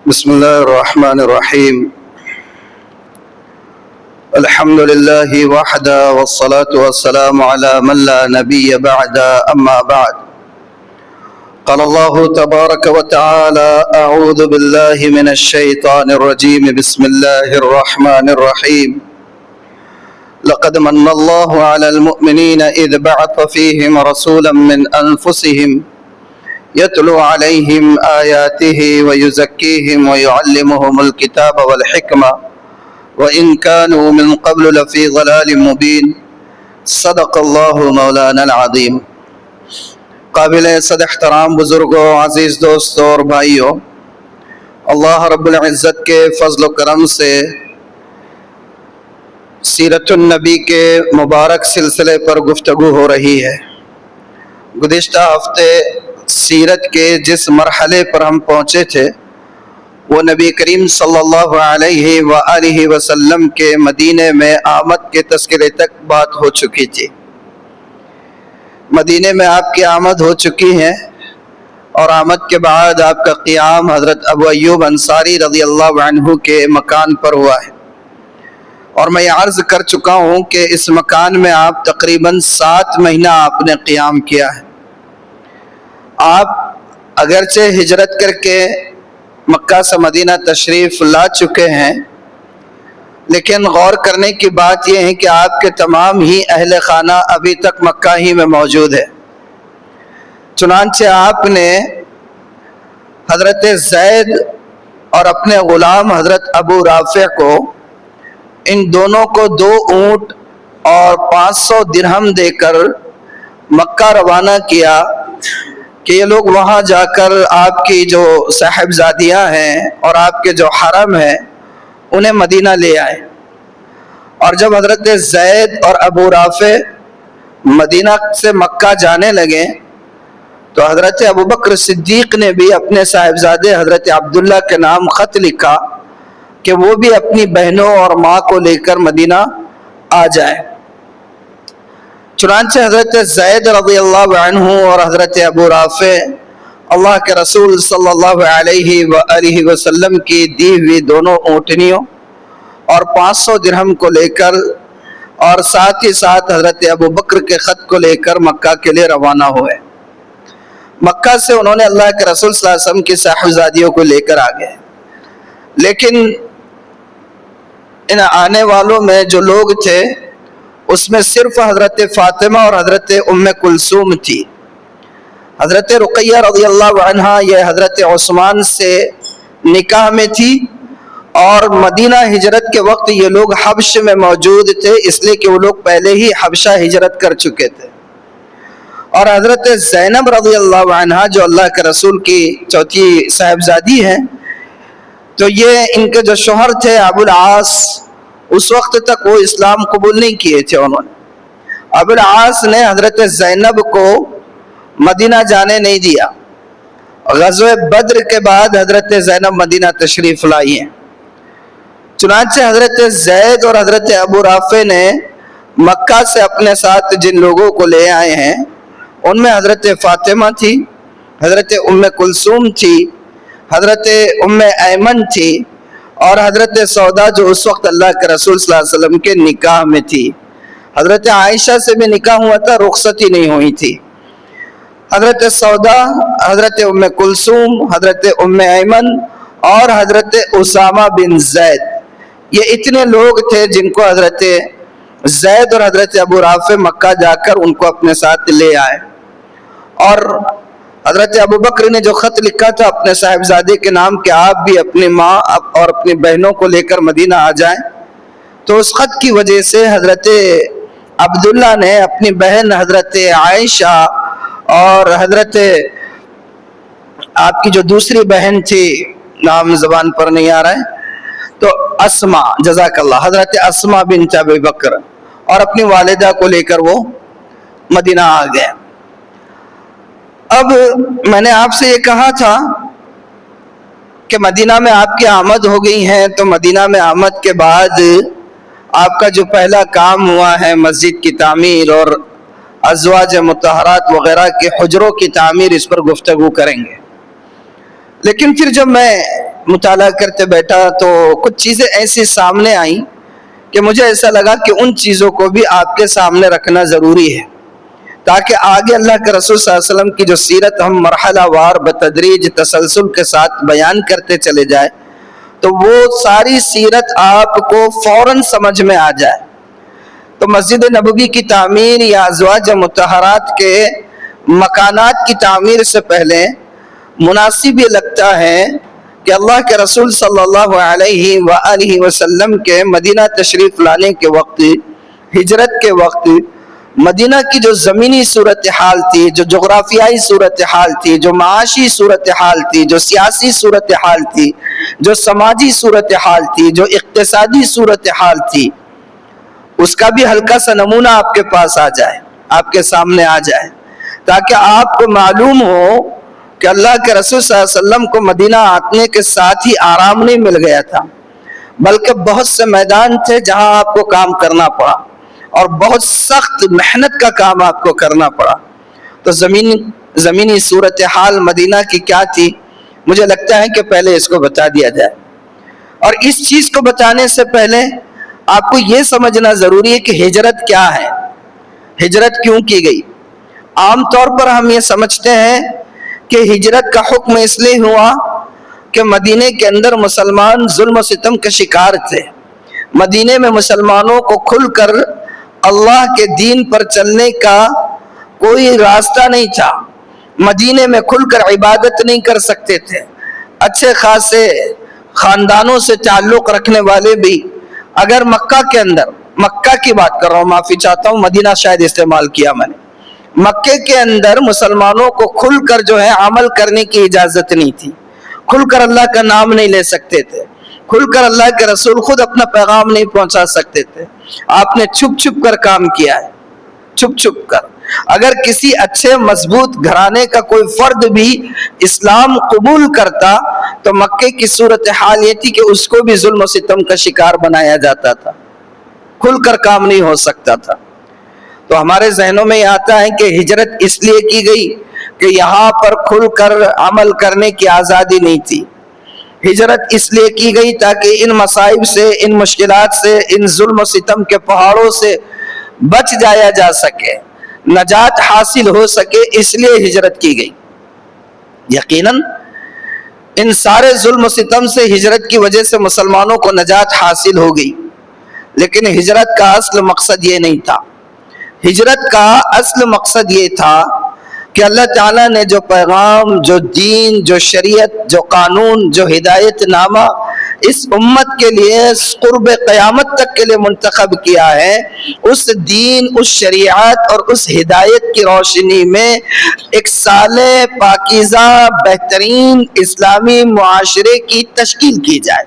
بسم الله الرحمن الرحيم. الحمد لله وحده والصلاة والسلام على من لا نبي بعد. أما بعد، قال الله تبارك وتعالى: أعوذ بالله من الشيطان الرجيم. بسم الله الرحمن الرحيم. لقد من الله على المؤمنين إذ بعث فيهم رسولا من أنفسهم يتلو عليهم آياته ويزكيهم ويعلمهم الكتاب والحكمة وإن كانوا من قبل لفي ضلال مبين. صدق الله مولانا العظيم. قابل صد احترام بزرگوں، عزیز دوستوں اور بھائیوں، اللہ رب العزت کے فضل و کرم سے سیرت النبی کے مبارک سلسلے پر گفتگو ہو رہی ہے۔ گزشتہ ہفتے سیرت کے جس مرحلے پر ہم پہنچے تھے وہ نبی کریم صلی اللہ علیہ وآلہ وسلم کے مدینے میں آمد کے تذکرے تک بات ہو چکی تھی۔ مدینے میں آپ کی آمد ہو چکی ہے اور آمد کے بعد آپ کا قیام حضرت ابو ایوب انصاری رضی اللہ عنہ کے مکان پر ہوا ہے، اور میں یہ عرض کر چکا ہوں کہ اس مکان میں آپ تقریباً 7 مہینہ آپ نے قیام کیا ہے۔ آپ اگرچہ ہجرت کر کے مکہ سے مدینہ تشریف لا چکے ہیں، لیکن غور کرنے کی بات یہ ہے کہ آپ کے تمام ہی اہل خانہ ابھی تک مکہ ہی میں موجود ہے۔ چنانچہ آپ نے حضرت زید اور اپنے غلام حضرت ابو رافع کو، ان دونوں کو 2 اونٹ اور 500 درہم دے کر مکہ روانہ کیا کہ یہ لوگ وہاں جا کر آپ کی جو صاحبزادیاں ہیں اور آپ کے جو حرم ہے انہیں مدینہ لے آئے۔ اور جب حضرت زید اور ابو رافع مدینہ سے مکہ جانے لگے تو حضرت ابوبکر صدیق نے بھی اپنے صاحبزادے حضرت عبداللہ کے نام خط لکھا کہ وہ بھی اپنی بہنوں اور ماں کو لے کر مدینہ آ جائیں۔ چنانچہ حضرت زید رضی اللہ عنہ اور حضرت ابو رافع اللہ کے رسول صلی اللہ علیہ وآلہ وسلم کی دی ہوئی دونوں اونٹنیوں اور 500 درہم کو لے کر اور ساتھ ہی ساتھ حضرت ابو بکر کے خط کو لے کر مکہ کے لیے روانہ ہوئے۔ مکہ سے انہوں نے اللہ کے رسول صلی اللہ علیہ وسلم کی صاحبزادیوں کو لے کر آ گئے، لیکن ان آنے والوں میں جو لوگ تھے اس میں صرف حضرت فاطمہ اور حضرت ام کلثوم تھی۔ حضرت رقیہ رضی اللہ عنہا یہ حضرت عثمان سے نکاح میں تھی، اور مدینہ ہجرت کے وقت یہ لوگ حبش میں موجود تھے، اس لیے کہ وہ لوگ پہلے ہی حبشہ ہجرت کر چکے تھے۔ اور حضرت زینب رضی اللہ عنہا جو اللہ کے رسول کی چوتھی صاحبزادی ہیں، تو یہ ان کے جو شوہر تھے ابو العاص، اس وقت تک وہ اسلام قبول نہیں کیے تھے۔ انہوں نے ابو العاص نے حضرت زینب کو مدینہ جانے نہیں دیا۔ غزوہ بدر کے بعد حضرت زینب مدینہ تشریف لائی ہیں۔ چنانچہ حضرت زید اور حضرت ابو رافع نے مکہ سے اپنے ساتھ جن لوگوں کو لے آئے ہیں ان میں حضرت فاطمہ تھی، حضرت ام کلثوم تھی، حضرت ام ایمن تھی، اور حضرت سودا جو اس وقت اللہ کے رسول صلی اللہ علیہ وسلم کے نکاح میں تھی۔ حضرت عائشہ سے بھی نکاح ہوا تھا، رخصتی نہیں ہوئی تھی۔ حضرت سودا، حضرت ام کلثوم، حضرت ام ایمن اور حضرت اسامہ بن زید، یہ اتنے لوگ تھے جن کو حضرت زید اور حضرت ابو رافع مکہ جا کر ان کو اپنے ساتھ لے آئے۔ اور حضرت ابو بکر نے جو خط لکھا تھا اپنے صاحبزادے کے نام کہ آپ بھی اپنی ماں اور اپنی بہنوں کو لے کر مدینہ آ جائیں، تو اس خط کی وجہ سے حضرت عبداللہ نے اپنی بہن حضرت عائشہ اور حضرت آپ کی جو دوسری بہن تھی، نام زبان پر نہیں آ رہا ہے، تو اسما، جزاک اللہ، حضرت اسما بنت ابی بکر اور اپنی والدہ کو لے کر وہ مدینہ آ گئے۔ اب میں نے آپ سے یہ کہا تھا کہ مدینہ میں آپ کی آمد ہو گئی ہے، تو مدینہ میں آمد کے بعد آپ کا جو پہلا کام ہوا ہے مسجد کی تعمیر اور ازواج مطہرات وغیرہ کے حجروں کی تعمیر، اس پر گفتگو کریں گے۔ لیکن پھر جب میں مطالعہ کرتے بیٹھا تو کچھ چیزیں ایسی سامنے آئیں کہ مجھے ایسا لگا کہ ان چیزوں کو بھی آپ کے سامنے رکھنا ضروری ہے، تاکہ آگے اللہ کے رسول صلی اللہ علیہ وسلم کی جو سیرت ہم مرحلہ وار بتدریج تسلسل کے ساتھ بیان کرتے چلے جائے تو وہ ساری سیرت آپ کو فوراً سمجھ میں آ جائے۔ تو مسجد نبوی کی تعمیر یا ازواج مطہرات کے مکانات کی تعمیر سے پہلے مناسب یہ لگتا ہے کہ اللہ کے رسول صلی اللہ علیہ وآلہ وسلم کے مدینہ تشریف لانے کے وقت، ہجرت کے وقت، مدینہ کی جو زمینی صورتحال تھی، جو جغرافیائی صورتحال تھی، جو معاشی صورتحال تھی، جو سیاسی صورتحال تھی، جو سماجی صورتحال تھی، جو اقتصادی صورتحال تھی، اس کا بھی ہلکا سا نمونہ آپ کے پاس آ جائے، آپ کے سامنے آ جائے، تاکہ آپ کو معلوم ہو کہ اللہ کے رسول صلی اللہ علیہ وسلم کو مدینہ آنے کے ساتھ ہی آرام نہیں مل گیا تھا، بلکہ بہت سے میدان تھے جہاں آپ کو کام کرنا پڑا اور بہت سخت محنت کا کام آپ کو کرنا پڑا۔ تو زمینی صورتحال مدینہ کی کیا تھی، مجھے لگتا ہے کہ پہلے اس کو بتا دیا جائے۔ اور اس چیز کو بتانے سے پہلے آپ کو یہ سمجھنا ضروری ہے کہ ہجرت کیا ہے، ہجرت کیوں کی گئی۔ عام طور پر ہم یہ سمجھتے ہیں کہ ہجرت کا حکم اس لیے ہوا کہ مدینے کے اندر مسلمان ظلم و ستم کے شکار تھے، مدینے میں مسلمانوں کو کھل کر اللہ کے دین پر چلنے کا کوئی راستہ نہیں تھا، مدینے میں کھل کر عبادت نہیں کر سکتے تھے۔ اچھے خاصے خاندانوں سے تعلق رکھنے والے بھی اگر مکہ کے اندر، مکہ کی بات کر رہا ہوں، معافی چاہتا ہوں، مدینہ شاید استعمال کیا میں نے، مکے کے اندر مسلمانوں کو کھل کر جو ہے عمل کرنے کی اجازت نہیں تھی، کھل کر اللہ کا نام نہیں لے سکتے تھے، کھل کر اللہ کے رسول خود اپنا پیغام نہیں پہنچا سکتے تھے۔ آپ نے چھپ چھپ کر کام کیا ہے، چھپ چھپ کر۔ اگر کسی اچھے مضبوط گھرانے کا کوئی فرد بھی اسلام قبول کرتا تو مکے کی صورتحال یہ تھی کہ اس کو بھی ظلم و ستم کا شکار بنایا جاتا تھا، کھل کر کام نہیں ہو سکتا تھا۔ تو ہمارے ذہنوں میں یہ آتا ہے کہ ہجرت اس لیے کی گئی کہ یہاں پر کھل کر عمل کرنے کی آزادی نہیں تھی، ہجرت اس لیے کی گئی تاکہ ان مصائب سے، ان مشکلات سے، ان ظلم و ستم کے پہاڑوں سے بچ جایا جا سکے، نجات حاصل ہو سکے، اس لیے ہجرت کی گئی۔ یقیناً ان سارے ظلم و ستم سے ہجرت کی وجہ سے مسلمانوں کو نجات حاصل ہو گئی، لیکن ہجرت کا اصل مقصد یہ نہیں تھا۔ ہجرت کا اصل مقصد یہ تھا کہ اللہ تعالیٰ نے جو پیغام، جو دین، جو شریعت، جو قانون، جو ہدایت نامہ اس امت کے لیے قرب قیامت تک کے لیے منتخب کیا ہے، اس دین، اس شریعت اور اس ہدایت کی روشنی میں ایک صالح، پاکیزہ، بہترین اسلامی معاشرے کی تشکیل کی جائے۔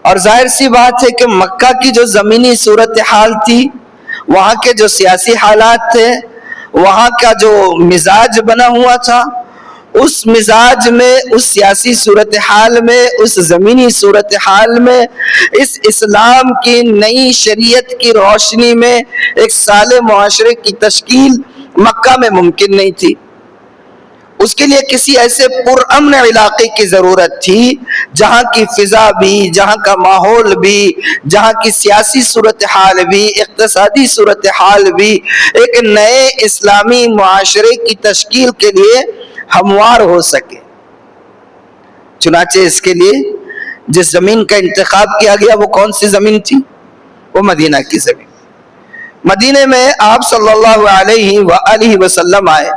اور ظاہر سی بات ہے کہ مکہ کی جو زمینی صورتحال تھی، وہاں کے جو سیاسی حالات تھے، وہاں کا جو مزاج بنا ہوا تھا، اس مزاج میں، اس سیاسی صورتحال میں، اس زمینی صورتحال میں، اس اسلام کی نئی شریعت کی روشنی میں ایک صالح معاشرے کی تشکیل مکہ میں ممکن نہیں تھی۔ اس کے لیے کسی ایسے پرامن علاقے کی ضرورت تھی جہاں کی فضا بھی، جہاں کا ماحول بھی، جہاں کی سیاسی صورتحال بھی، اقتصادی صورتحال بھی ایک نئے اسلامی معاشرے کی تشکیل کے لیے ہموار ہو سکے۔ چنانچہ اس کے لیے جس زمین کا انتخاب کیا گیا وہ کون سی زمین تھی؟ وہ مدینہ کی زمین۔ مدینے میں آپ صلی اللہ علیہ وآلہ وسلم آئے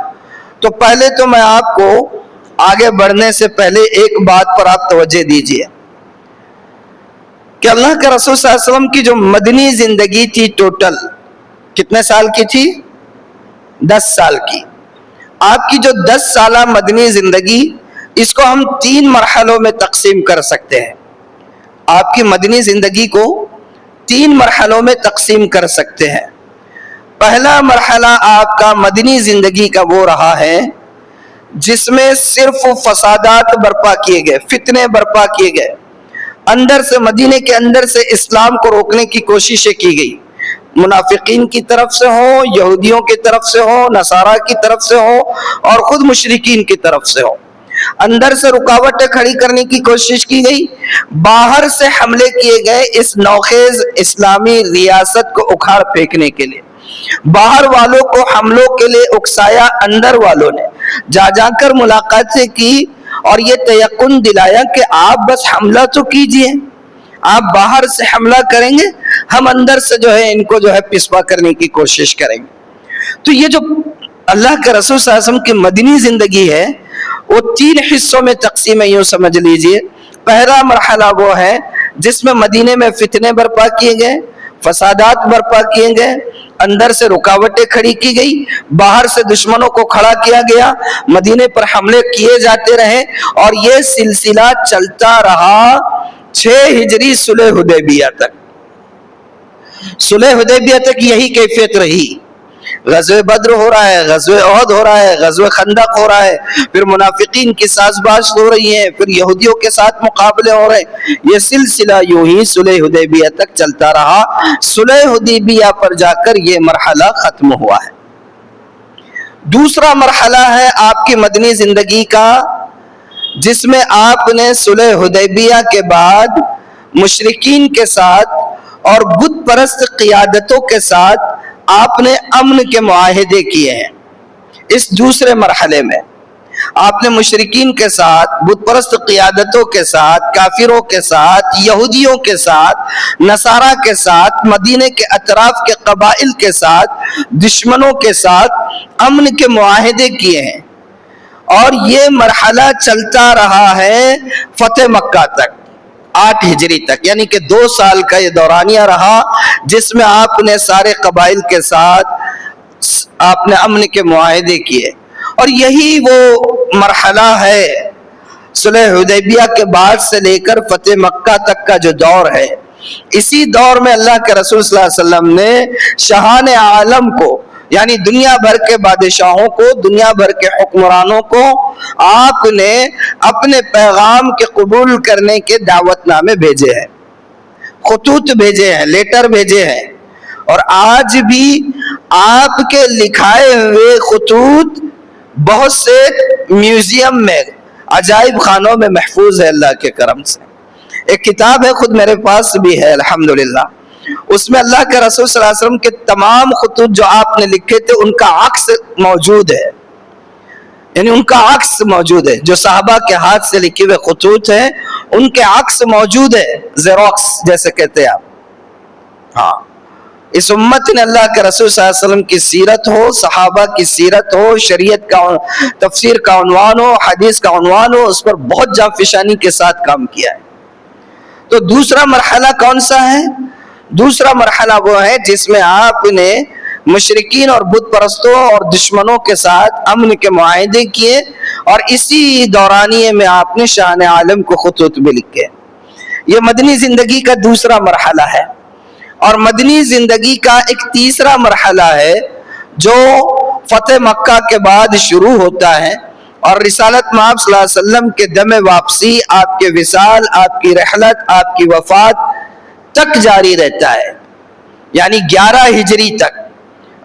تو پہلے تو میں آپ کو آگے بڑھنے سے پہلے ایک بات پر آپ توجہ دیجئے کہ اللہ کے رسول صلی اللہ علیہ وسلم کی جو مدنی زندگی تھی ٹوٹل کتنے سال کی تھی؟ 10 سال کی۔ آپ کی جو 10 سالہ مدنی زندگی، اس کو ہم 3 مرحلوں میں تقسیم کر سکتے ہیں۔ آپ کی مدنی زندگی کو 3 مرحلوں میں تقسیم کر سکتے ہیں۔ پہلا مرحلہ آپ کا مدنی زندگی کا وہ رہا ہے جس میں صرف فسادات برپا کیے گئے، فتنے برپا کیے گئے، اندر سے، مدینے کے اندر سے اسلام کو روکنے کی کوششیں کی گئی، منافقین کی طرف سے ہو، یہودیوں کی طرف سے ہو، نصارہ کی طرف سے ہو اور خود مشرکین کی طرف سے ہو۔ اندر سے رکاوٹیں کھڑی کرنے کی کوشش کی گئی، باہر سے حملے کیے گئے اس نوخیز اسلامی ریاست کو اکھاڑ پھینکنے کے لیے، باہر والوں کو حملوں کے لیے اکسایا، اندر والوں نے جا جا کر ملاقاتیں کی اور یہ تیقن دلایا کہ آپ بس حملہ تو کیجئے، آپ باہر سے حملہ کریں گے، ہم اندر سے جو ہے ان کو جو ہے پسپا کرنے کی کوشش کریں گے۔ تو یہ جو اللہ کے رسول صلی اللہ علیہ وسلم کی مدنی زندگی ہے وہ 3 حصوں میں تقسیم ہے، یوں سمجھ لیجئے۔ پہلا مرحلہ وہ ہے جس میں مدینے میں فتنے برپا کیے گئے، فسادات برپا کیے گئے، اندر سے رکاوٹیں کھڑی کی گئی، باہر سے دشمنوں کو کھڑا کیا گیا، مدینے پر حملے کیے جاتے رہے، اور یہ سلسلہ چلتا رہا 6 ہجری صلح حدیبیہ تک۔ صلح حدیبیہ تک یہی کیفیت رہی۔ غزوہ بدر ہو رہا ہے، غزوہ احد ہو رہا ہے، غزوہ خندق ہو رہا ہے، پھر منافقین کی ساز باز ہو رہی ہیں، پھر یہودیوں کے ساتھ مقابلے ہو رہے ہیں، یہ سلسلہ یوں ہی صلح حدیبیہ تک چلتا رہا۔ صلح حدیبیہ پر جا کر یہ مرحلہ ختم ہوا ہے۔ دوسرا مرحلہ ہے آپ کی مدنی زندگی کا، جس میں آپ نے صلح حدیبیہ کے بعد مشرکین کے ساتھ اور بت پرست قیادتوں کے ساتھ آپ نے امن کے معاہدے کیے ہیں۔ اس دوسرے مرحلے میں آپ نے مشرکین کے ساتھ، بت پرست قیادتوں کے ساتھ، کافروں کے ساتھ، یہودیوں کے ساتھ، نصارہ کے ساتھ، مدینے کے اطراف کے قبائل کے ساتھ، دشمنوں کے ساتھ امن کے معاہدے کیے ہیں، اور یہ مرحلہ چلتا رہا ہے فتح مکہ تک، 8 ہجری تک، یعنی کہ 2 سال کا یہ دورانیہ رہا جس میں آپ نے سارے قبائل کے ساتھ آپ نے امن کے معاہدے کیے۔ اور یہی وہ مرحلہ ہے صلح حدیبیہ کے بعد سے لے کر فتح مکہ تک کا جو دور ہے، اسی دور میں اللہ کے رسول صلی اللہ علیہ وسلم نے شاہان عالم کو، یعنی دنیا بھر کے بادشاہوں کو، دنیا بھر کے حکمرانوں کو آپ نے اپنے پیغام کے قبول کرنے کے دعوت نامے بھیجے ہیں، خطوط بھیجے ہیں، لیٹر بھیجے ہیں، اور آج بھی آپ کے لکھائے ہوئے خطوط بہت سے میوزیم میں، عجائب خانوں میں محفوظ ہے اللہ کے کرم سے۔ ایک کتاب ہے، خود میرے پاس بھی ہے الحمدللہ، اس میں اللہ کے رسول صلی اللہ علیہ وسلم کے تمام خطوط جو آپ نے لکھے تھے ان کا عکس موجود ہے، یعنی ان کا عکس موجود ہے، جو صحابہ کے ہاتھ سے لکھے ہوئے خطوط ہیں ان کے عکس موجود ہے، زیروکس جیسے کہتے ہیں آپ۔ ہاں، اس امت نے اللہ کے رسول صلی اللہ علیہ وسلم کی سیرت ہو، صحابہ کی سیرت ہو، شریعت کا تفسیر کا عنوان ہو، حدیث کا عنوان ہو، اس پر بہت جانفشانی کے ساتھ کام کیا ہے۔ تو دوسرا مرحلہ کون سا ہے؟ دوسرا مرحلہ وہ ہے جس میں آپ نے مشرکین اور بت پرستوں اور دشمنوں کے ساتھ امن کے معاہدے کیے، اور اسی دورانیے میں آپ نے شان عالم کو خطوط بھی لکھے۔ یہ مدنی زندگی کا دوسرا مرحلہ ہے۔ اور مدنی زندگی کا ایک تیسرا مرحلہ ہے جو فتح مکہ کے بعد شروع ہوتا ہے، اور رسالت مآب صلی اللہ علیہ وسلم کے دم واپسی، آپ کے وصال، آپ کی رحلت، آپ کی وفات تک جاری رہتا ہے، یعنی 11 ہجری تک،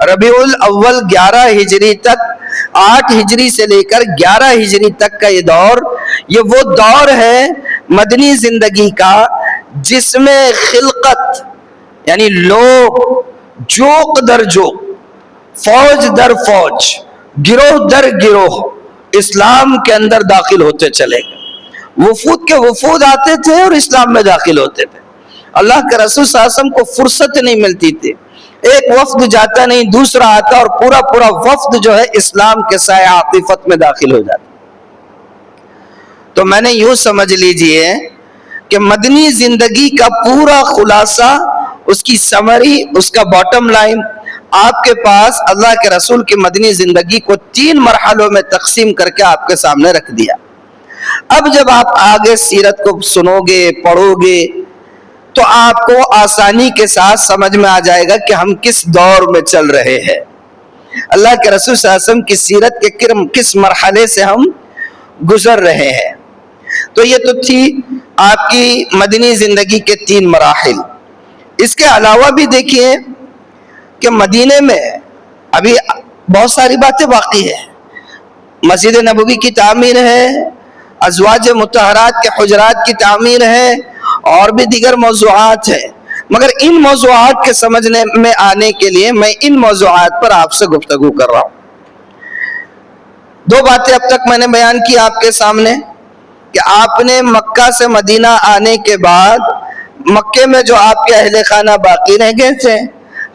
ربیع الاول 11 ہجری تک، 8 ہجری سے لے کر 11 ہجری تک کا یہ دور، یہ وہ دور ہے مدنی زندگی کا جس میں خلقت، یعنی لوگ جوق در جوق، فوج در فوج، گروہ در گروہ اسلام کے اندر داخل ہوتے چلے گئے۔ وفود کے وفود آتے تھے اور اسلام میں داخل ہوتے تھے۔ اللہ کے رسول صلی اللہ علیہ وسلم کو فرصت نہیں ملتی تھی، ایک وفد جاتا نہیں دوسرا آتا، اور پورا وفد جو ہے اسلام کے سائے عاطفت میں داخل ہو جاتا۔ تو میں نے یوں سمجھ لیجئے کہ مدنی زندگی کا پورا خلاصہ، اس کی سمری، اس کا باٹم لائن آپ کے پاس اللہ کے رسول کی مدنی زندگی کو 3 مرحلوں میں تقسیم کر کے آپ کے سامنے رکھ دیا۔ اب جب آپ آگے سیرت کو سنو گے، پڑھو گے، تو آپ کو آسانی کے ساتھ سمجھ میں آ جائے گا کہ ہم کس دور میں چل رہے ہیں، اللہ کے رسول صلی اللہ علیہ وسلم کی سیرت کے کس مرحلے سے ہم گزر رہے ہیں۔ تو یہ تو تھی آپ کی مدنی زندگی کے 3 مراحل۔ اس کے علاوہ بھی دیکھیے کہ مدینے میں ابھی بہت ساری باتیں باقی ہیں۔ مسجد نبوی کی تعمیر ہے، ازواج مطہرات کے حجرات کی تعمیر ہے اور بھی دیگر موضوعات ہیں، مگر ان موضوعات کے سمجھنے میں آنے کے لیے میں ان موضوعات پر آپ سے گفتگو کر رہا ہوں۔ دو باتیں اب تک میں نے بیان کی آپ کے سامنے کہ آپ نے مکہ سے مدینہ آنے کے بعد مکے میں جو آپ کے اہل خانہ باقی رہ گئے تھے،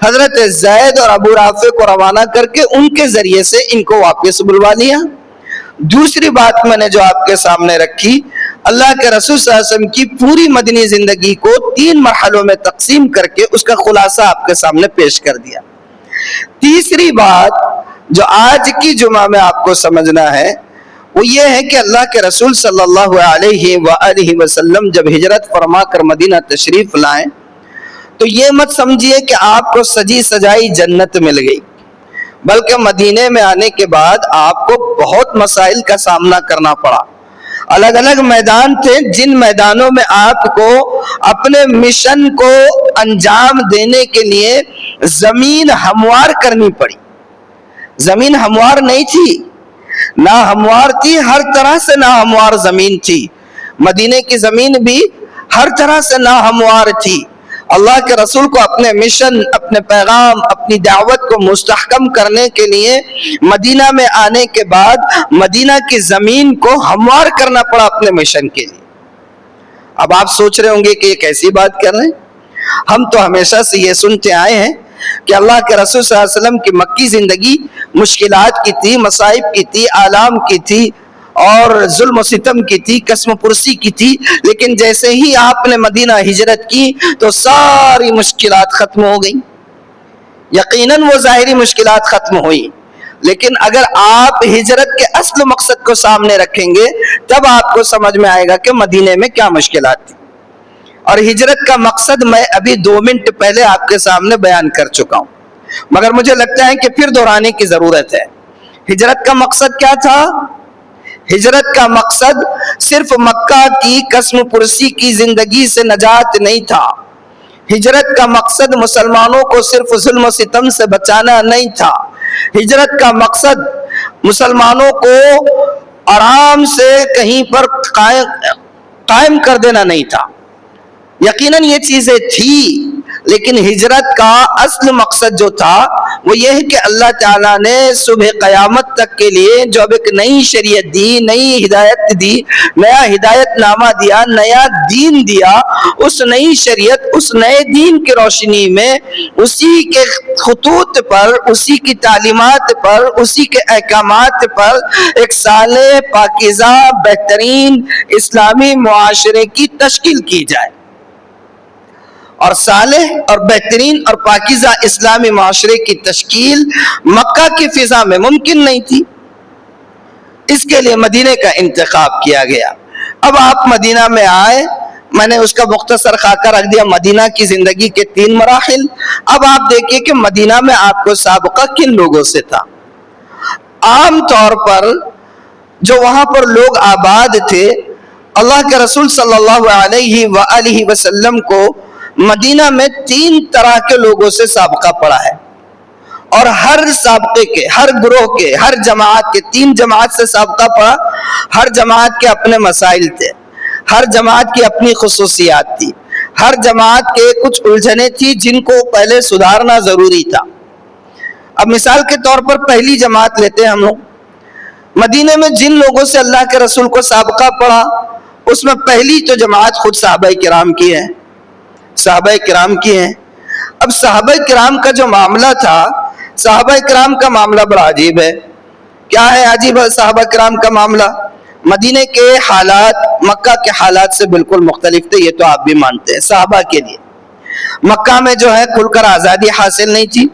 حضرت زید اور ابو رافع کو روانہ کر کے ان کے ذریعے سے ان کو واپس بلوا لیا۔ دوسری بات میں نے جو آپ کے سامنے رکھی، اللہ کے رسول صلی اللہ علیہ وسلم کی پوری مدنی زندگی کو 3 مرحلوں میں تقسیم کر کے اس کا خلاصہ آپ کے سامنے پیش کر دیا۔ تیسری بات جو آج کی جمعہ میں آپ کو سمجھنا ہے وہ یہ ہے کہ اللہ کے رسول صلی اللہ علیہ وآلہ وسلم جب ہجرت فرما کر مدینہ تشریف لائیں تو یہ مت سمجھیے کہ آپ کو سجی سجائی جنت مل گئی، بلکہ مدینے میں آنے کے بعد آپ کو بہت مسائل کا سامنا کرنا پڑا۔ الگ الگ میدان تھے جن میدانوں میں آپ کو اپنے مشن کو انجام دینے کے لیے زمین ہموار کرنی پڑی۔ زمین ہموار نہیں تھی، ناہموار تھی، ہر طرح سے ناہموار زمین تھی۔ مدینے کی زمین بھی ہر طرح سے ناہموار تھی۔ اللہ کے رسول کو اپنے مشن، اپنے پیغام، اپنی دعوت کو مستحکم کرنے کے لیے مدینہ میں آنے کے بعد مدینہ کی زمین کو ہموار کرنا پڑا اپنے مشن کے لیے۔ اب آپ سوچ رہے ہوں گے کہ یہ کیسی بات کر رہے ہیں؟ ہم تو ہمیشہ سے یہ سنتے آئے ہیں کہ اللہ کے رسول صلی اللہ علیہ وسلم کی مکی زندگی مشکلات کی تھی، مصائب کی تھی، آلام کی تھی اور ظلم و ستم کی تھی، قسم پرسی کی تھی، لیکن جیسے ہی آپ نے مدینہ ہجرت کی تو ساری مشکلات ختم ہو گئیں۔ یقیناً وہ ظاہری مشکلات ختم ہوئی، لیکن اگر آپ ہجرت کے اصل مقصد کو سامنے رکھیں گے تب آپ کو سمجھ میں آئے گا کہ مدینے میں کیا مشکلات تھی۔ اور ہجرت کا مقصد میں ابھی 2 منٹ پہلے آپ کے سامنے بیان کر چکا ہوں، مگر مجھے لگتا ہے کہ پھر دہرانے کی ضرورت ہے۔ ہجرت کا مقصد کیا تھا؟ ہجرت کا مقصد صرف مکہ کی قسم پرسی کی زندگی سے نجات نہیں تھا۔ ہجرت کا مقصد مسلمانوں کو صرف ظلم و ستم سے بچانا نہیں تھا۔ ہجرت کا مقصد مسلمانوں کو آرام سے کہیں پر قائم کر دینا نہیں تھا۔ یقیناً یہ چیزیں تھی، لیکن ہجرت کا اصل مقصد جو تھا وہ یہ ہے کہ اللہ تعالیٰ نے صبح قیامت تک کے لیے جو اب ایک نئی شریعت دی، نئی ہدایت دی، نیا ہدایت نامہ دیا، نیا دین دیا، اس نئی شریعت، اس نئے دین کی روشنی میں اسی کے خطوط پر، اسی کی تعلیمات پر، اسی کے احکامات پر ایک صالح، پاکیزہ، بہترین اسلامی معاشرے کی تشکیل کی جائے۔ اور صالح اور بہترین اور پاکیزہ اسلامی معاشرے کی تشکیل مکہ کی فضا میں ممکن نہیں تھی، اس کے لیے مدینے کا انتخاب کیا گیا۔ اب آپ مدینہ میں آئے، میں نے اس کا مختصر خاکہ رکھ دیا، مدینہ کی زندگی کے 3 مراحل۔ اب آپ دیکھیے کہ مدینہ میں آپ کو سابقہ کن لوگوں سے تھا۔ عام طور پر جو وہاں پر لوگ آباد تھے، اللہ کے رسول صلی اللہ علیہ وآلہ وسلم کو مدینہ میں 3 طرح کے لوگوں سے سابقہ پڑا ہے، اور ہر سابقے کے، ہر گروہ کے، ہر جماعت کے 3 جماعت سے سابقہ پڑا۔ ہر جماعت کے اپنے مسائل تھے، ہر جماعت کی اپنی خصوصیات تھی، ہر جماعت کے کچھ الجھنیں تھی جن کو پہلے سدھارنا ضروری تھا۔ اب مثال کے طور پر پہلی جماعت لیتے ہیں ہم لوگ۔ مدینے میں جن لوگوں سے اللہ کے رسول کو سابقہ پڑا اس میں پہلی تو جماعت خود صحابہ کرام کی ہے، صحابہ کرام کی ہیں۔ اب صحابہ کرام کا جو معاملہ تھا، صحابہ کرام کا معاملہ بڑا عجیب ہے۔ کیا ہے عجیب ہے صحابہ کرام کا معاملہ؟ مدینے کے حالات مکہ کے حالات سے بالکل مختلف تھے، یہ تو آپ بھی مانتے ہیں۔ صحابہ کے لیے مکہ میں جو ہے کھل کر آزادی حاصل نہیں تھی،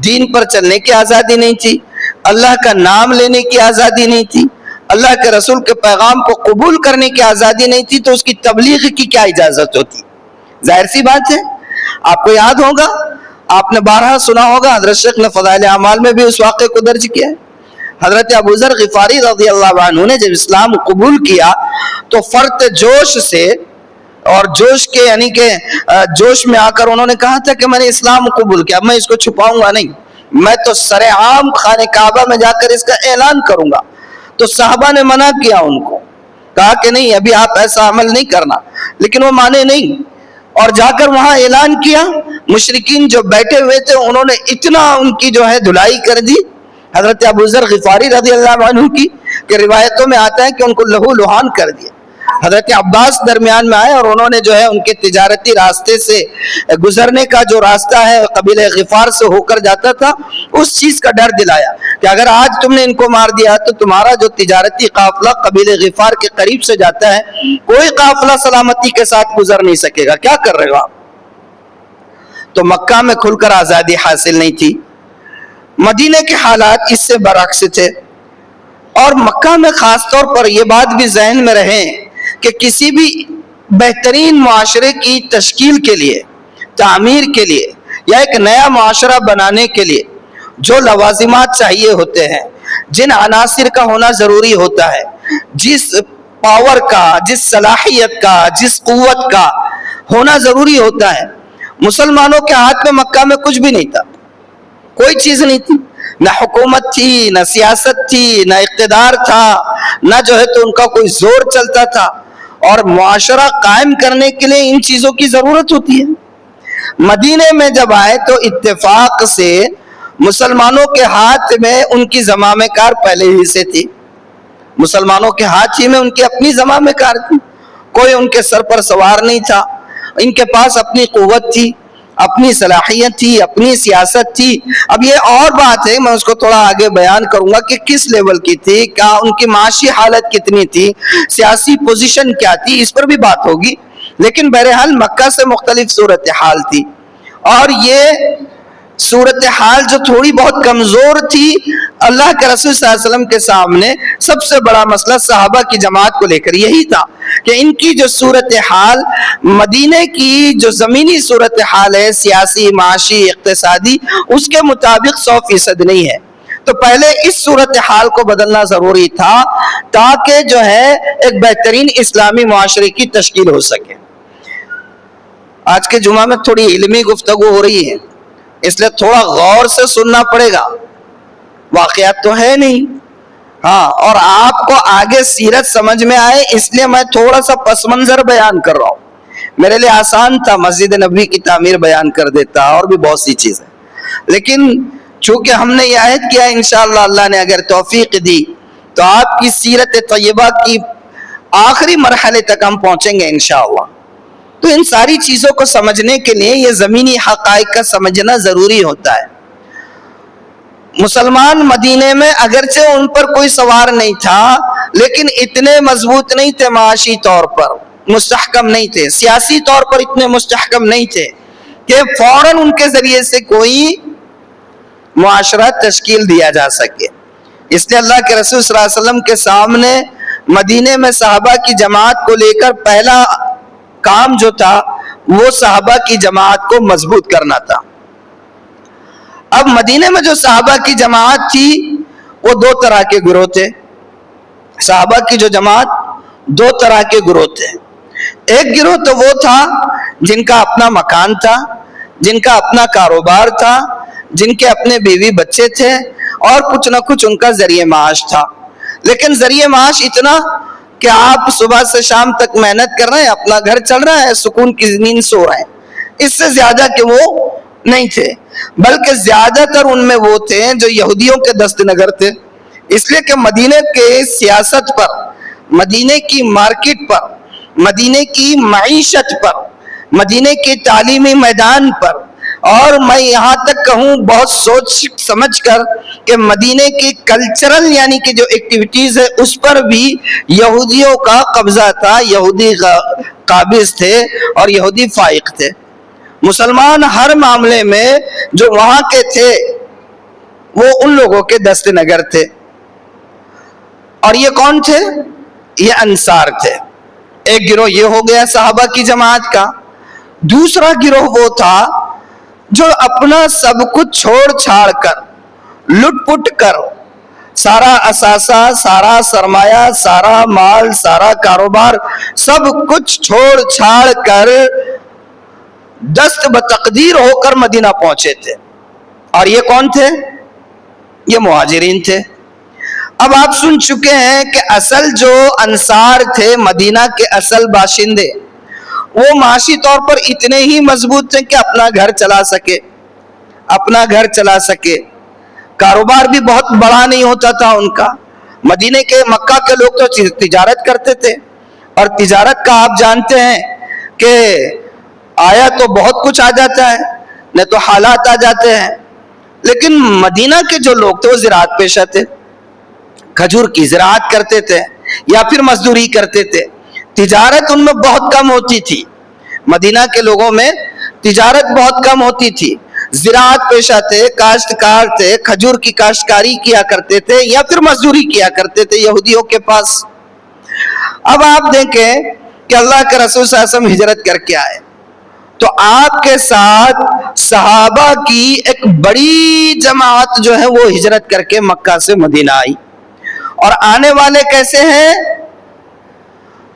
دین پر چلنے کی آزادی نہیں تھی، اللہ کا نام لینے کی آزادی نہیں تھی، اللہ کے رسول کے پیغام کو قبول کرنے کی آزادی نہیں تھی، تو اس کی تبلیغ کی کیا اجازت ہوتی؟ ظاہر سی بات ہے۔ آپ کو یاد ہوگا، آپ نے بارہا سنا ہوگا، حضرت شیخ نے فضائل اعمال میں بھی اس واقعے کو درج کیا ہے۔ حضرت ابو ذر غفاری رضی اللہ عنہ نے جب اسلام قبول کیا تو فرط جوش سے اور جوش کے یعنی کہ جوش میں آ کر انہوں نے کہا تھا کہ میں نے اسلام قبول کیا، میں اس کو چھپاؤں گا نہیں، میں تو سر عام خانہ کعبہ میں جا کر اس کا اعلان کروں گا۔ تو صحابہ نے منع کیا ان کو کہا کہ نہیں ابھی آپ ایسا عمل نہیں کرنا، لیکن وہ مانے نہیں، اور جا کر وہاں اعلان کیا. مشرکین جو بیٹھے ہوئے تھے انہوں نے اتنا ان کی جو ہے دھلائی کر دی حضرت ابو ذر غفاری رضی اللہ عنہ کی کہ روایتوں میں آتا ہے کہ ان کو لہو لہان کر دیا. حضرت عباس درمیان میں آئے اور انہوں نے جو ہے ان کے تجارتی راستے سے گزرنے کا جو راستہ ہے قبیلہ غفار سے ہو کر جاتا تھا، اس چیز کا ڈر دلایا کہ اگر آج تم نے ان کو مار دیا تو تمہارا جو تجارتی قافلہ قبیلہ غفار کے قریب سے جاتا ہے کوئی قافلہ سلامتی کے ساتھ گزر نہیں سکے گا، کیا کر رہے ہو آپ؟ تو مکہ میں کھل کر آزادی حاصل نہیں تھی. مدینے کے حالات اس سے برعکس تھے، اور مکہ میں خاص طور پر یہ بات بھی ذہن میں رہے کہ کسی بھی بہترین معاشرے کی تشکیل کے لیے، تعمیر کے لیے یا ایک نیا معاشرہ بنانے کے لیے جو لوازمات چاہیے ہوتے ہیں، جن عناصر کا ہونا ضروری ہوتا ہے، جس پاور کا، جس صلاحیت کا، جس قوت کا ہونا ضروری ہوتا ہے، مسلمانوں کے ہاتھ میں مکہ میں کچھ بھی نہیں تھا، کوئی چیز نہیں تھی، نہ حکومت تھی، نہ سیاست تھی، نہ اقتدار تھا، نہ جو ہے تو ان کا کوئی زور چلتا تھا. اور معاشرہ قائم کرنے کے لیے ان چیزوں کی ضرورت ہوتی ہے. مدینے میں جب آئے تو اتفاق سے مسلمانوں کے ہاتھ میں ان کی زمامِ کار پہلے ہی سے تھی، مسلمانوں کے ہاتھ ہی میں ان کی اپنی زمامِ کار تھی، کوئی ان کے سر پر سوار نہیں تھا. ان کے پاس اپنی قوت تھی، اپنی صلاحیت تھی، اپنی سیاست تھی. اب یہ اور بات ہے، میں اس کو تھوڑا آگے بیان کروں گا کہ کس لیول کی تھی، کیا ان کی معاشی حالت کتنی تھی، سیاسی پوزیشن کیا تھی، اس پر بھی بات ہوگی. لیکن بہرحال مکہ سے مختلف صورتحال تھی، اور یہ صورتحال جو تھوڑی بہت کمزور تھی، اللہ کے رسول صلی اللہ علیہ وسلم کے سامنے سب سے بڑا مسئلہ صحابہ کی جماعت کو لے کر یہی تھا کہ ان کی جو صورتحال مدینے کی جو زمینی صورتحال ہے، سیاسی، معاشی، اقتصادی، اس کے مطابق 100% نہیں ہے. تو پہلے اس صورتحال کو بدلنا ضروری تھا تاکہ جو ہے ایک بہترین اسلامی معاشرے کی تشکیل ہو سکے. آج کے جمعہ میں تھوڑی علمی گفتگو ہو رہی ہے، اس لیے تھوڑا غور سے سننا پڑے گا، واقعات تو ہے نہیں. ہاں، اور آپ کو آگے سیرت سمجھ میں آئے اس لیے میں تھوڑا سا پس منظر بیان کر رہا ہوں. میرے لیے آسان تھا مسجد نبوی کی تعمیر بیان کر دیتا اور بھی بہت سی چیزیں، لیکن چونکہ ہم نے یہ عہد کیا انشاءاللہ اللہ نے اگر توفیق دی تو آپ کی سیرت طیبہ کی آخری مرحلے تک ہم پہنچیں گے انشاءاللہ. تو ان ساری چیزوں کو سمجھنے کے لیے یہ زمینی حقائق کا سمجھنا ضروری ہوتا ہے. مسلمان مدینے میں اگرچہ ان پر کوئی سوار نہیں تھا، لیکن اتنے مضبوط نہیں تھے، معاشی طور پر مستحکم نہیں تھے، سیاسی طور پر اتنے مستحکم نہیں تھے کہ فوراً ان کے ذریعے سے کوئی معاشرہ تشکیل دیا جا سکے. اس لیے اللہ کے رسول صلی اللہ علیہ وسلم کے سامنے مدینے میں صحابہ کی جماعت کو لے کر پہلا کام جو تھا وہ صحابہ کی جماعت کو مضبوط کرنا تھا. اب مدینے میں جو صحابہ کی جماعت تھی وہ دو طرح کے گروہ تھے. صحابہ کی جو جماعت دو طرح کے گروہ تھے. ایک گروہ تو وہ تھا جن کا اپنا مکان تھا، جن کا اپنا کاروبار تھا، جن کے اپنے بیوی بچے تھے اور کچھ نہ کچھ ان کا ذریعہ معاش تھا. لیکن ذریعہ معاش اتنا کہ آپ صبح سے شام تک محنت کر رہے ہیں، اپنا گھر چل رہا ہے، سکون کی نیند سو رہے ہیں، اس سے زیادہ کہ وہ نہیں تھے. بلکہ زیادہ تر ان میں وہ تھے جو یہودیوں کے دست نگر تھے. اس لیے کہ مدینے کے سیاست پر، مدینے کی مارکیٹ پر، مدینے کی معیشت پر، مدینے کے تعلیمی میدان پر، اور میں یہاں تک کہوں بہت سوچ سمجھ کر کہ مدینے کی کلچرل یعنی کہ جو ایکٹیویٹیز ہے اس پر بھی یہودیوں کا قبضہ تھا، یہودی قابض تھے اور یہودی فائق تھے. مسلمان ہر معاملے میں جو وہاں کے تھے وہ ان لوگوں کے دست نگر تھے. اور یہ کون تھے؟ یہ انصار تھے. ایک گروہ یہ ہو گیا صحابہ کی جماعت کا. دوسرا گروہ وہ تھا جو اپنا سب کچھ چھوڑ چھاڑ کر، لٹ پٹ کر، سارا اثاثہ، سارا سرمایہ، سارا مال، سارا کاروبار، سب کچھ چھوڑ چھاڑ کر دست بتقدیر ہو کر مدینہ پہنچے تھے. اور یہ کون تھے؟ یہ مہاجرین تھے. اب آپ سن چکے ہیں کہ اصل جو انصار تھے مدینہ کے اصل باشندے، وہ معاشی طور پر اتنے ہی مضبوط تھے کہ اپنا گھر چلا سکے، کاروبار بھی بہت بڑا نہیں ہوتا تھا ان کا۔ مدینے کے مکہ کے لوگ تو تجارت کرتے تھے، اور تجارت کا آپ جانتے ہیں کہ آیا تو بہت کچھ آ جاتا ہے، نہ تو حالات آ جاتے ہیں۔ لیکن مدینہ کے جو لوگ تھے وہ زراعت پیشہ تھے، کھجور کی زراعت کرتے تھے یا پھر مزدوری کرتے تھے۔ تجارت ان میں بہت کم ہوتی تھی، مدینہ کے لوگوں میں تجارت بہت کم ہوتی تھی، زراعت پیشہ تھے، کاشتکار تھے، کھجور کی کاشتکاری کیا کرتے تھے یا پھر مزدوری کیا کرتے تھے یہودیوں کے پاس۔ اب آپ دیکھیں کہ اللہ کے رسول صلی اللہ علیہ وسلم ہجرت کر کے آئے تو آپ کے ساتھ صحابہ کی ایک بڑی جماعت جو ہے وہ ہجرت کر کے مکہ سے مدینہ آئی، اور آنے والے کیسے ہیں؟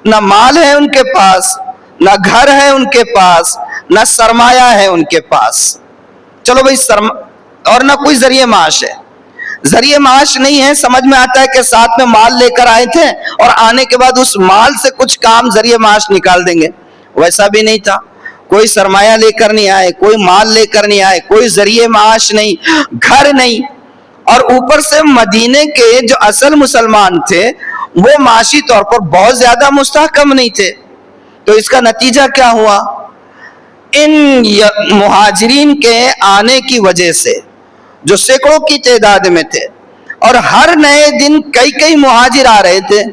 نہ مال ہے ان کے پاس، نہ گھر ہے ان کے پاس، نہ سرمایہ ہے ان کے پاس، چلو بھائی اور نہ کوئی ذریعہ معاش ہے۔ ذریعہ معاش نہیں ہے، سمجھ میں آتا ہے کہ ساتھ میں مال لے کر آئے تھے اور آنے کے بعد اس مال سے کچھ کام ذریعہ معاش نکال دیں گے، ویسا بھی نہیں تھا۔ کوئی سرمایہ لے کر نہیں آئے، کوئی مال لے کر نہیں آئے، کوئی ذریعہ معاش نہیں، گھر نہیں، اور اوپر سے مدینے کے جو اصل مسلمان تھے وہ معاشی طور پر بہت زیادہ مستحکم نہیں تھے۔ تو اس کا نتیجہ کیا ہوا؟ ان مہاجرین کے آنے کی وجہ سے جو سینکڑوں کی تعداد میں تھے، اور ہر نئے دن کئی مہاجر آ رہے تھے،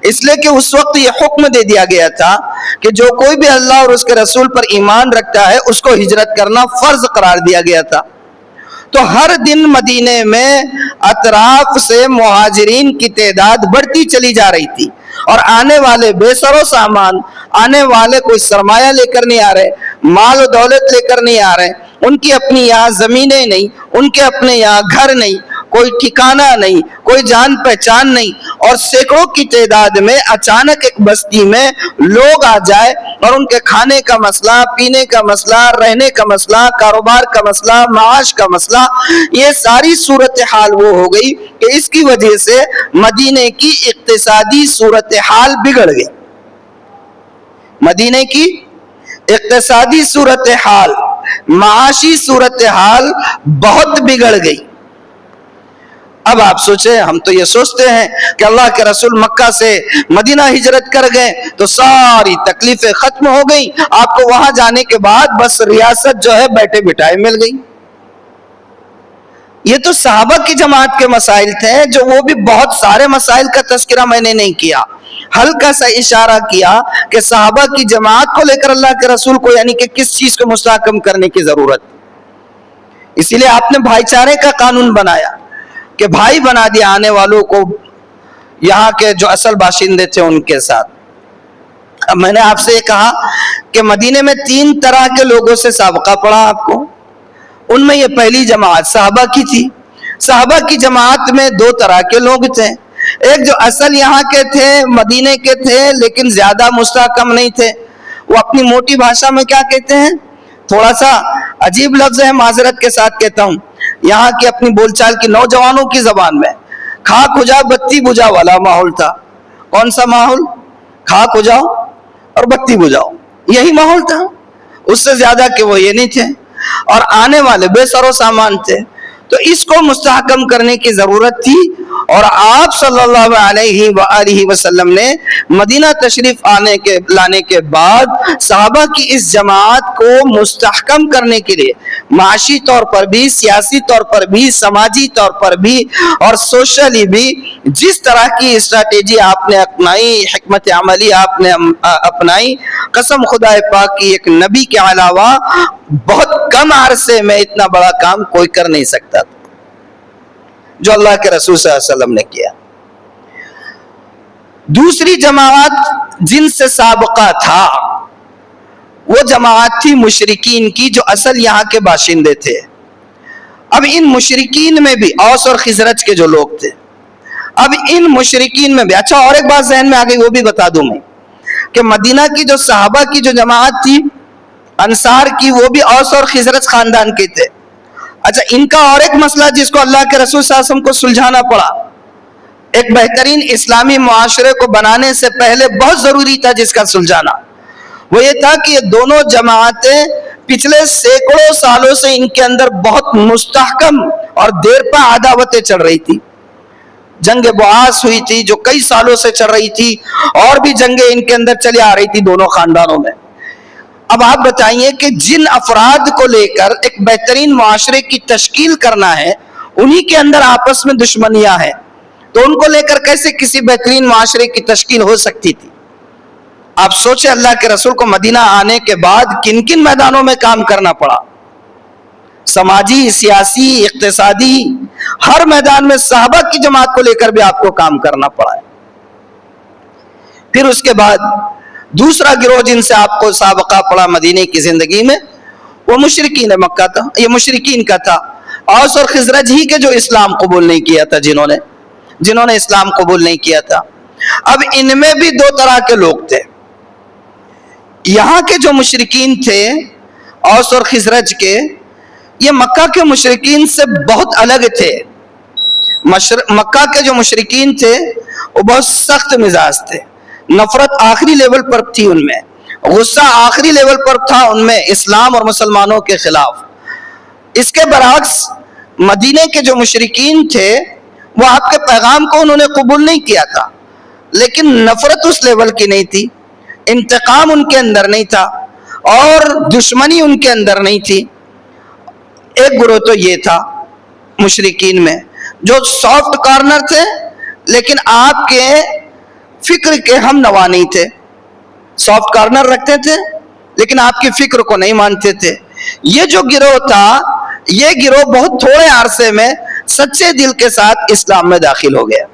اس لیے کہ اس وقت یہ حکم دے دیا گیا تھا کہ جو کوئی بھی اللہ اور اس کے رسول پر ایمان رکھتا ہے اس کو ہجرت کرنا فرض قرار دیا گیا تھا۔ تو ہر دن مدینے میں اطراف سے مہاجرین کی تعداد بڑھتی چلی جا رہی تھی، اور آنے والے بے سر و سامان، آنے والے کوئی سرمایہ لے کر نہیں آ رہے، مال و دولت لے کر نہیں آ رہے، ان کی اپنی یہاں زمینیں نہیں، ان کے اپنے یہاں گھر نہیں، کوئی ٹھکانہ نہیں، کوئی جان پہچان نہیں، اور سینکڑوں کی تعداد میں اچانک ایک بستی میں لوگ آ جائے اور ان کے کھانے کا مسئلہ، پینے کا مسئلہ، رہنے کا مسئلہ، کاروبار کا مسئلہ، معاش کا مسئلہ، یہ ساری صورتحال وہ ہو گئی کہ اس کی وجہ سے مدینے کی اقتصادی صورتحال بگڑ گئی۔ مدینے کی اقتصادی صورتحال، معاشی صورتحال بہت بگڑ گئی۔ اب آپ سوچیں، ہم تو یہ سوچتے ہیں کہ اللہ کے رسول مکہ سے مدینہ ہجرت کر گئے تو ساری تکلیفیں ختم ہو گئی، آپ کو وہاں جانے کے بعد بس ریاست جو ہے بیٹھے بٹھائے مل گئی۔ یہ تو صحابہ کی جماعت کے مسائل تھے، جو وہ بھی بہت سارے مسائل کا تذکرہ میں نے نہیں کیا، ہلکا سا اشارہ کیا کہ صحابہ کی جماعت کو لے کر اللہ کے رسول کو یعنی کہ کس چیز کو مستحکم کرنے کی ضرورت۔ اسی لیے آپ نے بھائی چارے کا قانون بنایا کہ بھائی بنا دیا آنے والوں کو، یہاں کے جو اصل باشندے تھے ان کے ساتھ۔ اب میں نے آپ سے یہ کہا کہ مدینے میں 3 طرح کے لوگوں سے سابقہ پڑا آپ کو، ان میں یہ پہلی جماعت صحابہ کی تھی۔ صحابہ کی جماعت میں 2 طرح کے لوگ تھے، ایک جو اصل یہاں کے تھے، مدینے کے تھے لیکن زیادہ مستحکم نہیں تھے، وہ اپنی موٹی بھاشا میں کیا کہتے ہیں، تھوڑا سا عجیب لفظ ہے، معذرت کے ساتھ کہتا ہوں، یہاں کی اپنی بول چال کی نوجوانوں کی زبان میں کھاک ہو جا بتی بجھا والا ماحول تھا۔ کون سا ماحول؟ کھاک ہو جاؤ اور بتی بجھاؤ، یہی ماحول تھا، اس سے زیادہ کہ وہ یہ نہیں تھے، اور آنے والے بے سر و سامان تھے۔ تو اس کو مستحکم کرنے کی ضرورت تھی، اور آپ صلی اللہ علیہ وآلہ وسلم نے مدینہ تشریف لانے کے بعد صحابہ کی اس جماعت کو مستحکم کرنے کے لیے معاشی طور پر بھی، سیاسی طور پر بھی، سماجی طور پر بھی اور سوشلی بھی جس طرح کی اسٹریٹجی آپ نے اپنائی، حکمت عملی آپ نے اپنائی، قسم خدا پاک کی ایک نبی کے علاوہ بہت کم عرصے میں اتنا بڑا کام کوئی کر نہیں سکتا تھا جو اللہ کے رسول صلی اللہ علیہ وسلم نے کیا۔ دوسری جماعت جن سے سابقہ تھا وہ جماعت تھی مشرکین کی، جو اصل یہاں کے باشندے تھے۔ اب ان مشرکین میں بھی اوس اور خزرج کے جو لوگ تھے، اب ان مشرکین میں بھی اچھا اور ایک بات ذہن میں آ گئی، وہ بھی بتا دوں میں کہ مدینہ کی جو صحابہ کی جو جماعت تھی انصار کی، وہ بھی اوس اور خزرج خاندان کے تھے۔ اچھا ان کا اور ایک مسئلہ جس کو اللہ کے رسول صلی اللہ علیہ وسلم کو سلجھانا پڑا، ایک بہترین اسلامی معاشرے کو بنانے سے پہلے بہت ضروری تھا جس کا سلجھانا، وہ یہ تھا کہ یہ دونوں جماعتیں پچھلے سینکڑوں سالوں سے ان کے اندر بہت مستحکم اور دیرپا عداوتیں چل رہی تھی. جنگ بعاث ہوئی تھی جو کئی سالوں سے چل رہی تھی، اور بھی جنگیں ان کے اندر چلی آ رہی تھی دونوں خاندانوں میں. اب آپ بتائیے کہ جن افراد کو لے کر ایک بہترین معاشرے کی تشکیل کرنا ہے انہی کے اندر آپس میں دشمنیاں ہیں، تو ان کو لے کر کیسے کسی بہترین معاشرے کی تشکیل ہو سکتی تھی؟ آپ سوچیں اللہ کے رسول کو مدینہ آنے کے بعد کن کن میدانوں میں کام کرنا پڑا، سماجی، سیاسی، اقتصادی، ہر میدان میں صحابہ کی جماعت کو لے کر بھی آپ کو کام کرنا پڑا ہے. پھر اس کے بعد دوسرا گروہ جن سے آپ کو سابقہ پڑا مدینے کی زندگی میں، وہ مشرکین مکہ تھا. یہ مشرکین کا تھا، اوس اور خزرج ہی کے جو اسلام قبول نہیں کیا تھا، جنہوں نے اسلام قبول نہیں کیا تھا. اب ان میں بھی دو طرح کے لوگ تھے. یہاں کے جو مشرکین تھے اوس اور خزرج کے، یہ مکہ کے مشرکین سے بہت الگ تھے. مکہ کے جو مشرکین تھے وہ بہت سخت مزاج تھے، نفرت آخری لیول پر تھی ان میں، غصہ آخری لیول پر تھا ان میں اسلام اور مسلمانوں کے خلاف. اس کے برعکس مدینے کے جو مشرکین تھے وہ آپ کے پیغام کو انہوں نے قبول نہیں کیا تھا، لیکن نفرت اس لیول کی نہیں تھی، انتقام ان کے اندر نہیں تھا، اور دشمنی ان کے اندر نہیں تھی. ایک گروہ تو یہ تھا مشرکین میں جو سافٹ کارنر تھے، لیکن آپ کے فکر کے ہم نوا نہیں تھے. سافٹ کارنر رکھتے تھے لیکن آپ کی فکر کو نہیں مانتے تھے. یہ جو گروہ تھا، یہ گروہ بہت تھوڑے عرصے میں سچے دل کے ساتھ اسلام میں داخل ہو گیا.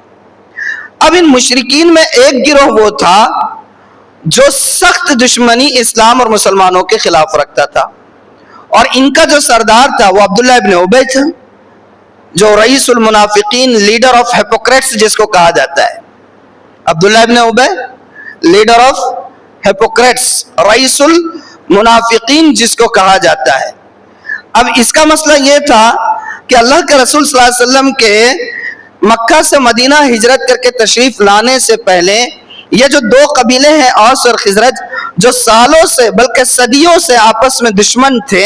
اب ان مشرکین میں ایک گروہ وہ تھا جو سخت دشمنی اسلام اور مسلمانوں کے خلاف رکھتا تھا، اور ان کا جو سردار تھا وہ عبداللہ ابن ابی تھا، جو رئیس المنافقین، لیڈر آف ہیپوکریٹس جس کو کہا جاتا ہے. عبداللہ ابن ابی لیڈر آف ہیپوکریٹس، رئیس المنافقین جس کو کہا جاتا ہے. اب اس کا مسئلہ یہ تھا کہ اللہ کے رسول صلی اللہ علیہ وسلم کے مکہ سے مدینہ ہجرت کر کے تشریف لانے سے پہلے یہ جو دو قبیلے ہیں اوس اور خزرج، جو سالوں سے بلکہ صدیوں سے آپس میں دشمن تھے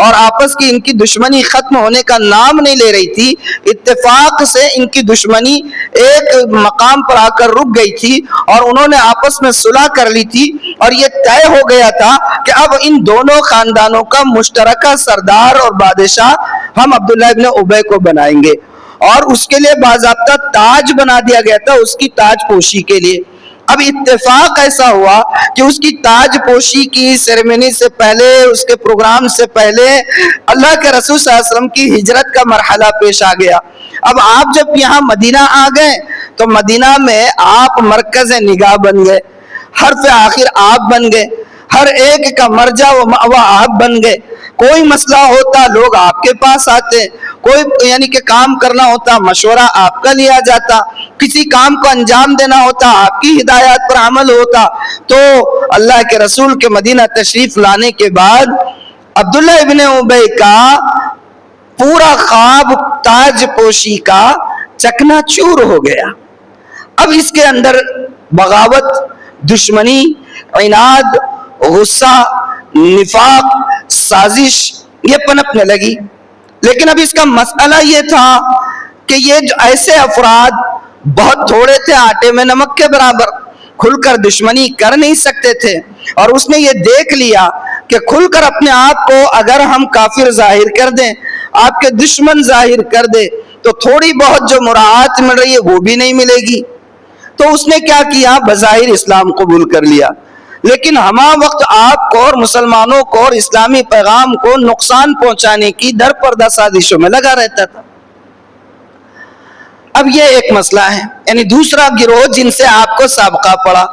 اور آپس کی ان کی دشمنی ختم ہونے کا نام نہیں لے رہی تھی، اتفاق سے ان کی دشمنی ایک مقام پر آ کر رک گئی تھی اور انہوں نے آپس میں صلح کر لی تھی، اور یہ طے ہو گیا تھا کہ اب ان دونوں خاندانوں کا مشترکہ سردار اور بادشاہ ہم عبداللہ ابن ابی کو بنائیں گے، اور اس کے لیے باضابطہ تاج بنا دیا گیا تھا اس کی تاج پوشی کے لیے. اب اتفاق ایسا ہوا کہ اس کی تاج پوشی کی سیریمنی سے پہلے، اس کے پروگرام سے پہلے اللہ کے رسول صلی اللہ علیہ وسلم کی ہجرت کا مرحلہ پیش آ گیا. اب آپ جب یہاں مدینہ آ گئے تو مدینہ میں آپ مرکز نگاہ بن گئے، حرف آخر آپ بن گئے، ہر ایک کا مرجع و مأویٰ آپ بن گئے. کوئی مسئلہ ہوتا لوگ آپ کے پاس آتے، کوئی یعنی کہ کام کرنا ہوتا مشورہ آپ کا لیا جاتا، کسی کام کو انجام دینا ہوتا آپ کی ہدایات پر عمل ہوتا. تو اللہ کے رسول کے مدینہ تشریف لانے کے بعد عبداللہ ابن ابی کا پورا خواب تاج پوشی کا چکنا چور ہو گیا. اب اس کے اندر بغاوت، دشمنی، عناد، غصہ، نفاق، سازش یہ پنپنے لگی. لیکن اب اس کا مسئلہ یہ تھا کہ یہ جو ایسے افراد بہت تھوڑے تھے، آٹے میں نمک کے برابر، کھل کر دشمنی کر نہیں سکتے تھے، اور اس نے یہ دیکھ لیا کہ کھل کر اپنے آپ کو اگر ہم کافر ظاہر کر دیں، آپ کے دشمن ظاہر کر دے، تو تھوڑی بہت جو مراعات مل رہی ہے وہ بھی نہیں ملے گی. تو اس نے کیا کیا؟ بظاہر اسلام قبول کر لیا، لیکن ہما وقت آپ کو اور مسلمانوں کو اور اسلامی پیغام کو نقصان پہنچانے کی در پردہ سازشوں میں لگا رہتا تھا. اب یہ ایک مسئلہ ہے، یعنی دوسرا گروہ جن سے آپ کو سابقہ پڑا.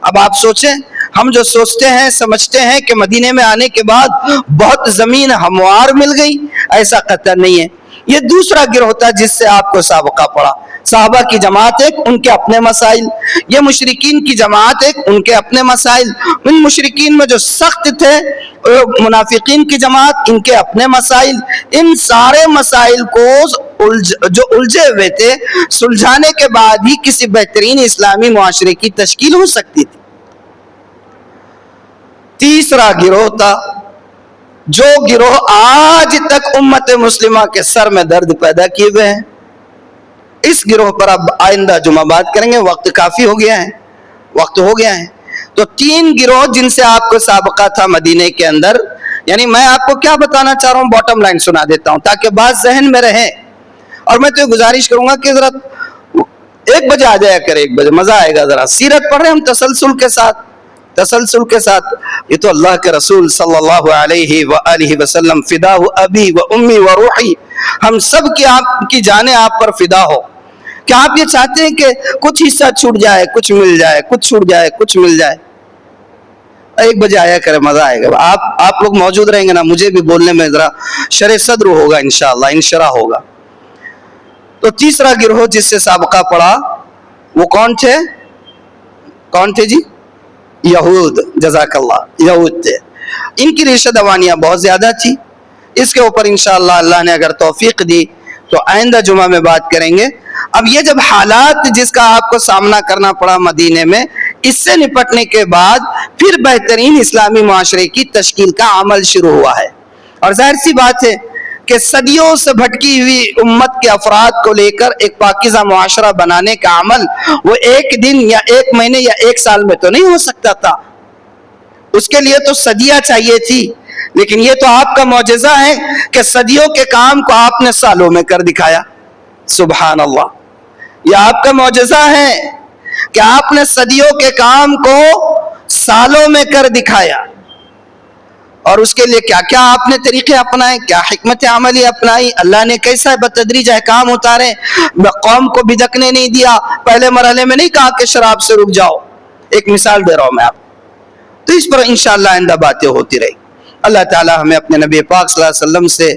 اب آپ سوچیں، ہم جو سوچتے ہیں سمجھتے ہیں کہ مدینے میں آنے کے بعد بہت زمین ہموار مل گئی، ایسا قطع نہیں ہے. یہ دوسرا گروہ تھا جس سے آپ کو سابقہ پڑا. صحابہ کی جماعت ایک، ان کے اپنے مسائل، یہ مشرکین کی جماعت ایک، ان کے اپنے مسائل، ان مشرکین میں جو سخت تھے منافقین کی جماعت، ان کے اپنے مسائل، ان سارے مسائل کو جو الجھے ہوئے تھے سلجھانے کے بعد ہی کسی بہترین اسلامی معاشرے کی تشکیل ہو سکتی تھی۔ تیسرا گروہ تھا جو گروہ آج تک امت مسلمہ کے سر میں درد پیدا کیے ہوئے ہیں، اس گروہ پر اب آئندہ جمعہ بات کریں گے، وقت کافی ہو گیا ہے۔ تو تین گروہ جن سے آپ کو سابقہ تھا مدینے کے اندر، یعنی میں آپ کو کیا بتانا چاہ رہا ہوں، باٹم لائن سنا دیتا ہوں تاکہ بات ذہن میں رہے، اور میں تو گزارش کروں گا کہ ذرا 1 بجے آ جایا کرے، 1 بجے مزہ آئے گا، ذرا سیرت پڑھ رہے ہیں ہم تسلسل کے ساتھ۔ یہ تو اللہ کے رسول صلی اللہ علیہ وآلہ وسلم، فداہ ابی و امی و روحی، ہم سب کی آپ کی جانیں آپ پر فدا ہو۔ کیا آپ یہ چاہتے ہیں کہ کچھ حصہ چھوٹ جائے، کچھ مل جائے، کچھ چھوٹ جائے، کچھ مل جائے؟ 1 بجے آیا کرے، مزہ آئے گا، آپ لوگ موجود رہیں گے نا، مجھے بھی بولنے میں ذرا شرح صدر ہوگا، انشاءاللہ انشراح ہوگا۔ تو تیسرا گروہ جس سے سابقہ پڑا وہ کون تھے جی؟ یہود، جزاک اللہ، یہود تھے۔ ان کی ریشہ دوانیاں بہت زیادہ تھی، اس کے اوپر انشاءاللہ اللہ نے اگر توفیق دی تو آئندہ جمعہ میں بات کریں گے۔ اب یہ جب حالات جس کا آپ کو سامنا کرنا پڑا مدینے میں، اس سے نپٹنے کے بعد پھر بہترین اسلامی معاشرے کی تشکیل کا عمل شروع ہوا ہے، اور ظاہر سی بات ہے کہ صدیوں سے بھٹکی ہوئی امت کے افراد کو لے کر ایک پاکیزہ معاشرہ بنانے کا عمل وہ 1 دن یا 1 مہینے یا 1 سال میں تو نہیں ہو سکتا تھا، اس کے لیے تو صدیاں چاہیے تھی۔ لیکن یہ تو آپ کا معجزہ ہے کہ صدیوں کے کام کو آپ نے سالوں میں کر دکھایا، سبحان اللہ۔ یہ آپ کا معجزہ ہے کہ آپ نے صدیوں کے کام کو سالوں میں کر دکھایا، اور اس کے لیے کیا کیا آپ نے طریقے اپنائے، کیا حکمت عملی اپنائی، اللہ نے کیسا بتدریج احکام اتارے، قوم کو بدکنے نہیں دیا، پہلے مرحلے میں نہیں کہا کہ شراب سے رک جاؤ، ایک مثال دے رہا ہوں میں آپ، تو اس پر انشاءاللہ آئندہ باتیں ہوتی رہی۔ اللہ تعالی ہمیں اپنے نبی پاک صلی اللہ علیہ وسلم سے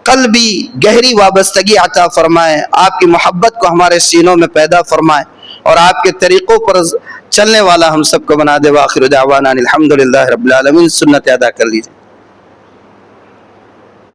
قلبی گہری وابستگی عطا فرمائے، آپ کی محبت کو ہمارے سینوں میں پیدا فرمائے، اور آپ کے طریقوں پر چلنے والا ہم سب کو بنا دے۔ وآخر دعوانا الحمدللہ رب العالمین۔ سنت ادا کر لیجیے۔